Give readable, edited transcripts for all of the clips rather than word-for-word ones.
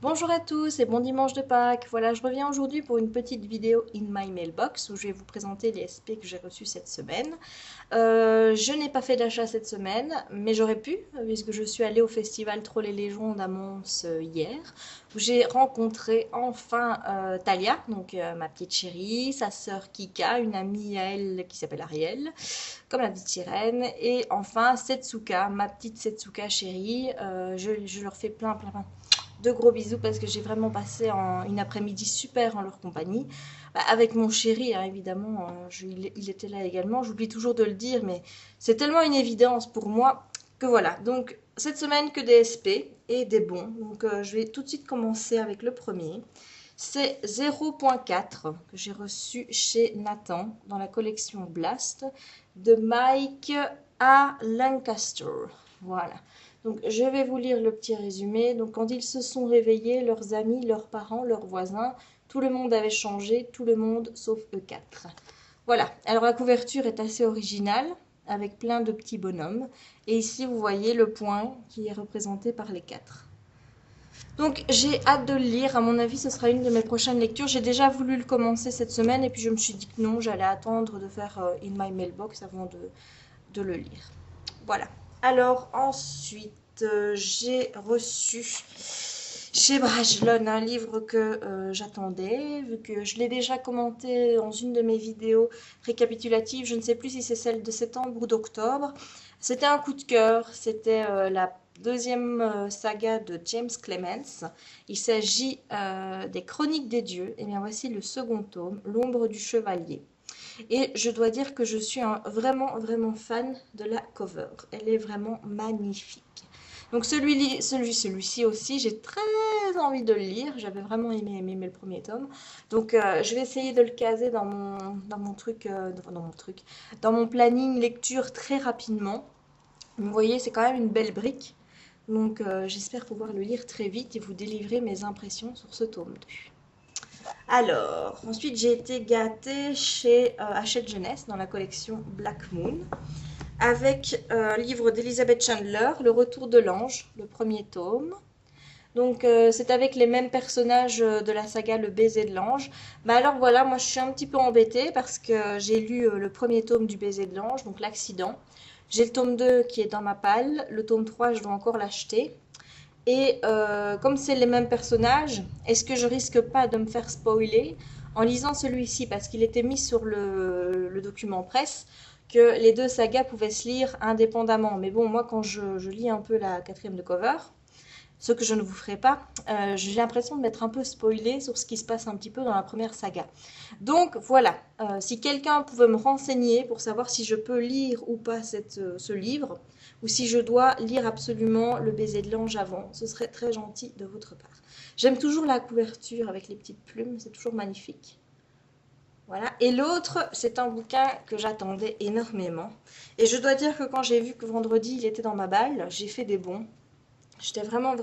Bonjour à tous et bon dimanche de Pâques. Voilà, je reviens aujourd'hui pour une petite vidéo in my mailbox où je vais vous présenter les SP que j'ai reçus cette semaine. Je n'ai pas fait d'achat cette semaine, mais j'aurais pu, puisque je suis allée au festival Trolls et légendes à Mons hier, où j'ai rencontré enfin Talia, donc ma petite chérie, sa sœur Kika, une amie à elle qui s'appelle Ariel, comme la petite sirène, et enfin Setsuka, ma petite Setsuka chérie. Je leur fais plein de gros bisous parce que j'ai vraiment passé une après-midi super en leur compagnie. Avec mon chéri, hein, évidemment, il était là également. J'oublie toujours de le dire, mais c'est tellement une évidence pour moi que voilà. Donc, cette semaine, que des SP et des bons. Donc, je vais tout de suite commencer avec le premier. C'est 0.4 que j'ai reçu chez Nathan dans la collection Blast de Mike A. Lancaster. Voilà. Donc, je vais vous lire le petit résumé. Donc, quand ils se sont réveillés, leurs amis, leurs parents, leurs voisins, tout le monde avait changé, tout le monde sauf eux quatre. Voilà. Alors, la couverture est assez originale, avec plein de petits bonhommes. Et ici, vous voyez le point qui est représenté par les quatre. Donc, j'ai hâte de le lire. À mon avis, ce sera une de mes prochaines lectures. J'ai déjà voulu le commencer cette semaine, et puis je me suis dit que non, j'allais attendre de faire In My Mailbox avant de le lire. Voilà. Alors ensuite, j'ai reçu chez Brajlon un livre que j'attendais, vu que je l'ai déjà commenté dans une de mes vidéos récapitulatives. Je ne sais plus si c'est celle de septembre ou d'octobre. C'était un coup de cœur. C'était la deuxième saga de James Clemens. Il s'agit des Chroniques des dieux. Et bien voici le second tome, L'ombre du chevalier. Et je dois dire que je suis vraiment fan de la cover. Elle est vraiment magnifique. Donc celui-ci aussi, j'ai très envie de le lire. J'avais vraiment aimé le premier tome. Donc je vais essayer de le caser dans mon planning lecture très rapidement. Vous voyez, c'est quand même une belle brique. Donc j'espère pouvoir le lire très vite et vous délivrer mes impressions sur ce tome 2. Alors, ensuite j'ai été gâtée chez Hachette Jeunesse dans la collection Black Moon avec un livre d'Elizabeth Chandler, Le Retour de l'Ange, le premier tome. Donc c'est avec les mêmes personnages de la saga Le Baiser de l'Ange. Mais alors voilà, moi je suis un petit peu embêtée parce que j'ai lu le premier tome du Baiser de l'Ange, donc l'accident. J'ai le tome 2 qui est dans ma palle, le tome 3 je dois encore l'acheter. Et comme c'est les mêmes personnages, est-ce que je risque pas de me faire spoiler en lisant celui-ci parce qu'il était mis sur le document presse que les deux sagas pouvaient se lire indépendamment. Mais bon, moi quand je lis un peu la quatrième de cover, ce que je ne vous ferai pas, j'ai l'impression de m'être un peu spoilée sur ce qui se passe un petit peu dans la première saga. Donc voilà, si quelqu'un pouvait me renseigner pour savoir si je peux lire ou pas ce livre, ou si je dois lire absolument Le Baiser de l'Ange avant, ce serait très gentil de votre part. J'aime toujours la couverture avec les petites plumes, c'est toujours magnifique. Voilà. Et l'autre, c'est un bouquin que j'attendais énormément. Et je dois dire que quand j'ai vu que vendredi il était dans ma balle, j'ai fait des bons. J'étais vraiment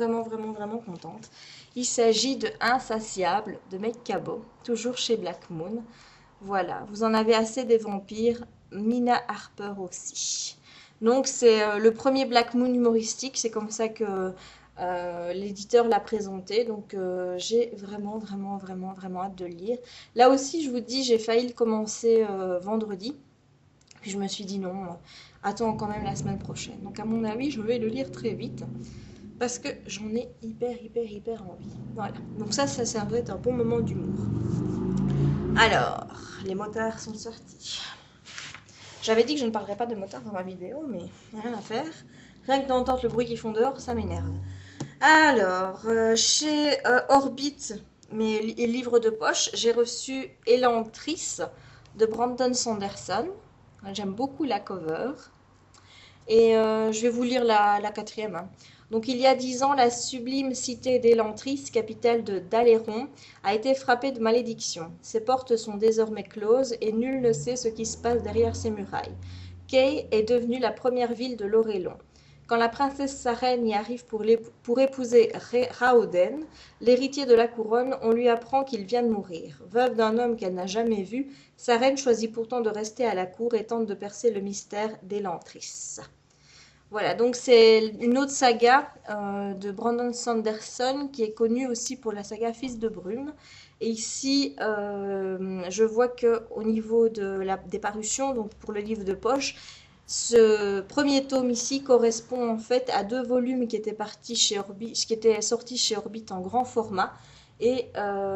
contente. Il s'agit de Insatiable de Meg Cabot, toujours chez Black Moon. Voilà, vous en avez assez des vampires, Mina Harper aussi. Donc c'est le premier Black Moon humoristique, c'est comme ça que l'éditeur l'a présenté. Donc j'ai vraiment hâte de le lire. Là aussi, je vous dis, j'ai failli le commencer vendredi. Puis je me suis dit non, attends quand même la semaine prochaine. Donc à mon avis, je vais le lire très vite parce que j'en ai hyper envie. Voilà. Donc ça va être un bon moment d'humour. Alors, les motards sont sortis. J'avais dit que je ne parlerais pas de motards dans ma vidéo, mais rien à faire. Rien que d'entendre le bruit qu'ils font dehors, ça m'énerve. Alors, chez Orbit, mes livres de poche, j'ai reçu Elantris de Brandon Sanderson. J'aime beaucoup la cover. Et je vais vous lire la quatrième. Hein. Donc, il y a 10 ans, la sublime cité d'Elantris, capitale d'Aléron, a été frappée de malédiction. Ses portes sont désormais closes et nul ne sait ce qui se passe derrière ses murailles. Kay est devenue la première ville de l'Orélon. Quand la princesse Sarène y arrive pour épouser Raoden, l'héritier de la couronne, on lui apprend qu'il vient de mourir. Veuve d'un homme qu'elle n'a jamais vu, Sarène choisit pourtant de rester à la cour et tente de percer le mystère d'Elantris. Voilà, donc c'est une autre saga de Brandon Sanderson qui est connue aussi pour la saga Fils de Brume. Et ici, je vois que au niveau des parutions, donc pour le livre de poche, ce premier tome ici correspond en fait à 2 volumes qui étaient qui étaient sortis chez Orbit en grand format. Et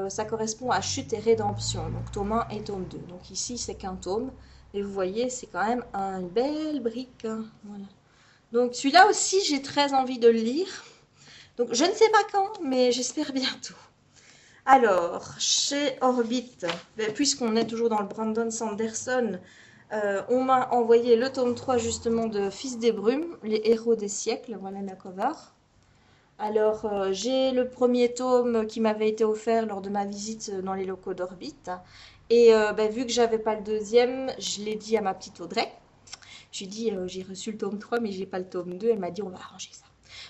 ça correspond à Chute et Rédemption, donc tome 1 et tome 2. Donc ici, c'est qu'un tome. Et vous voyez, c'est quand même une belle brique, hein. Voilà. Donc celui-là aussi, j'ai très envie de le lire. Donc je ne sais pas quand, mais j'espère bientôt. Alors, chez Orbit, puisqu'on est toujours dans le Brandon Sanderson, on m'a envoyé le tome 3 justement de Fils des Brumes, les héros des siècles, voilà la cover. Alors, j'ai le premier tome qui m'avait été offert lors de ma visite dans les locaux d'Orbit. Et vu que j'avais pas le deuxième, je l'ai dit à ma petite Audrey. J'ai dit, j'ai reçu le tome 3, mais j'ai pas le tome 2. Elle m'a dit, on va arranger ça.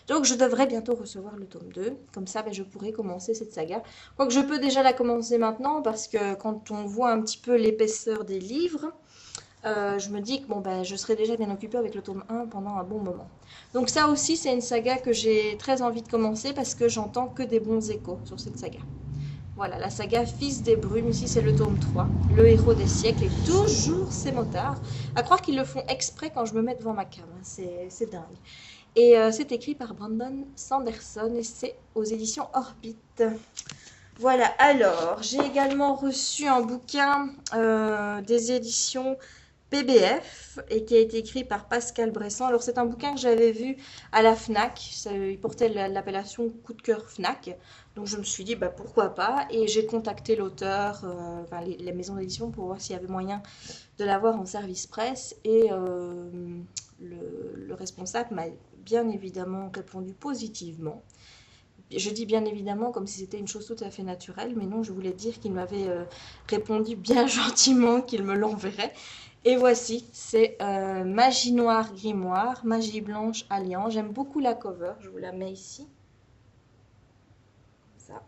Donc, je devrais bientôt recevoir le tome 2. Comme ça, je pourrai commencer cette saga. Quoique je peux déjà la commencer maintenant, parce que quand on voit un petit peu l'épaisseur des livres, je me dis que bon, je serai déjà bien occupée avec le tome 1 pendant un bon moment. Donc ça aussi, c'est une saga que j'ai très envie de commencer, parce que j'entends que des bons échos sur cette saga. Voilà, la saga Fils des Brumes, ici c'est le tome 3, le héros des siècles, et toujours ces motards. À croire qu'ils le font exprès quand je me mets devant ma cam, hein. C'est dingue. Et c'est écrit par Brandon Sanderson, et c'est aux éditions Orbit. Voilà, alors, j'ai également reçu un bouquin des éditions PBF et qui a été écrit par Pascal Bressan. Alors, c'est un bouquin que j'avais vu à la FNAC. Il portait l'appellation Coup de cœur FNAC. Donc, je me suis dit, pourquoi pas. Et j'ai contacté l'auteur, les maisons d'édition pour voir s'il y avait moyen de l'avoir en service presse. Et le responsable m'a bien évidemment répondu positivement. Je dis bien évidemment comme si c'était une chose tout à fait naturelle, mais non, je voulais dire qu'il m'avait répondu bien gentiment qu'il me l'enverrait. Et voici, c'est Magie Noire Grimoire, Magie Blanche Alliance. J'aime beaucoup la cover, je vous la mets ici. Ça.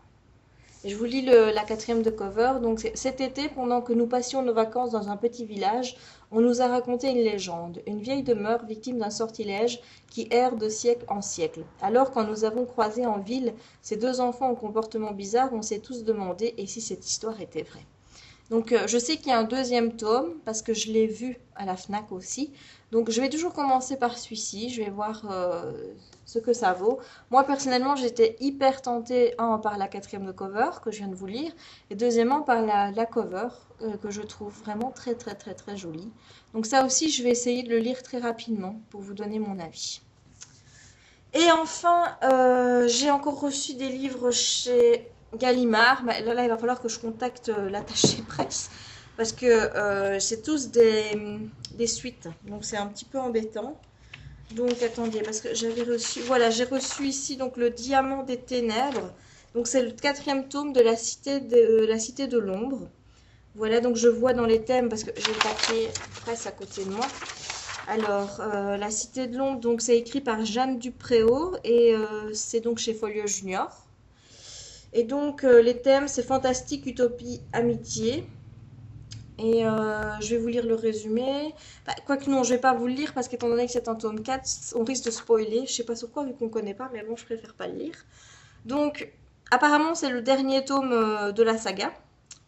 Et je vous lis la 4e de cover. Donc cet été, pendant que nous passions nos vacances dans un petit village, on nous a raconté une légende. Une vieille demeure victime d'un sortilège qui erre de siècle en siècle. Alors, quand nous avons croisé en ville ces 2 enfants au comportement bizarre, on s'est tous demandé et si cette histoire était vraie. Donc je sais qu'il y a un 2e tome parce que je l'ai vu à la FNAC aussi. Donc je vais toujours commencer par celui-ci, je vais voir ce que ça vaut. Moi personnellement j'étais hyper tentée par la 4e de cover que je viens de vous lire et deuxièmement par la cover que je trouve vraiment très très très très jolie. Donc ça aussi je vais essayer de le lire très rapidement pour vous donner mon avis. Et enfin j'ai encore reçu des livres chez Gallimard. Là, il va falloir que je contacte l'attaché presse parce que c'est tous des suites. Donc, c'est un petit peu embêtant. Donc, attendez, parce que j'avais reçu... Voilà, j'ai reçu ici donc le Diamant des Ténèbres. Donc, c'est le 4e tome de la Cité de l'Ombre. Voilà, donc je vois dans les thèmes, parce que j'ai le papier presse à côté de moi. Alors, la Cité de l'Ombre, donc c'est écrit par Jeanne Dupréau et c'est donc chez Folio Junior. Et donc, les thèmes, c'est fantastique, utopie, amitié. Et je vais vous lire le résumé. Quoique non, je ne vais pas vous le lire parce qu'étant donné que c'est un tome 4, on risque de spoiler. Je ne sais pas sur quoi vu qu'on ne connaît pas, mais bon, je préfère pas le lire. Donc, apparemment, c'est le dernier tome de la saga.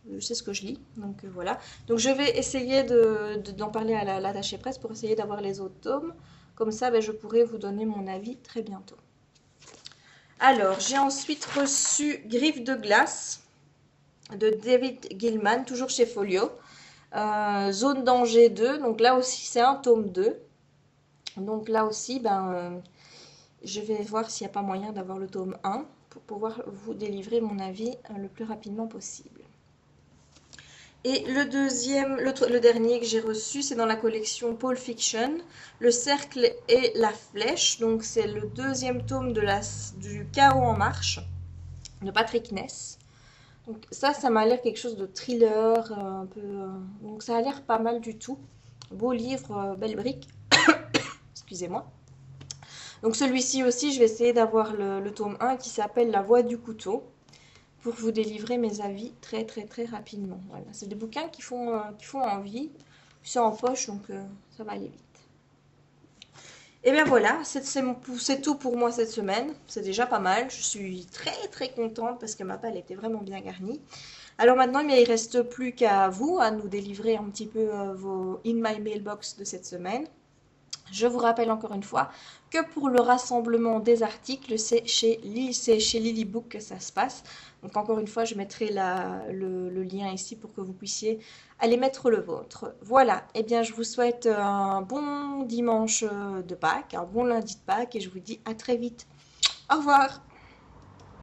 Je sais ce que je lis, donc voilà. Donc, je vais essayer d'en parler à l'attaché presse pour essayer d'avoir les autres tomes. Comme ça, je pourrai vous donner mon avis très bientôt. Alors, j'ai ensuite reçu Griffes de glace de David Gilman, toujours chez Folio. Zone danger 2, donc là aussi c'est un tome 2. Donc là aussi, je vais voir s'il n'y a pas moyen d'avoir le tome 1 pour pouvoir vous délivrer mon avis le plus rapidement possible. Et le dernier que j'ai reçu, c'est dans la collection Pulp Fiction, Le Cercle et la Flèche. Donc c'est le 2e tome du Chaos en marche de Patrick Ness. Donc ça m'a l'air quelque chose de thriller, un peu. Donc ça a l'air pas mal du tout. Beau livre, belle brique. Excusez-moi. Donc celui-ci aussi, je vais essayer d'avoir le tome 1 qui s'appelle La Voix du couteau pour vous délivrer mes avis très très très rapidement. Voilà, c'est des bouquins qui font envie. C'est en poche, donc ça va aller vite. Et bien voilà, c'est tout pour moi cette semaine. C'est déjà pas mal. Je suis très très contente parce que ma palle était vraiment bien garnie. Alors maintenant, il ne reste plus qu'à vous, à nous délivrer un petit peu vos In My Mailbox de cette semaine. Je vous rappelle encore une fois que pour le rassemblement des articles, c'est chez Lilybook que ça se passe. Donc encore une fois, je mettrai le lien ici pour que vous puissiez aller mettre le vôtre. Voilà, et bien je vous souhaite un bon dimanche de Pâques, un bon lundi de Pâques et je vous dis à très vite. Au revoir!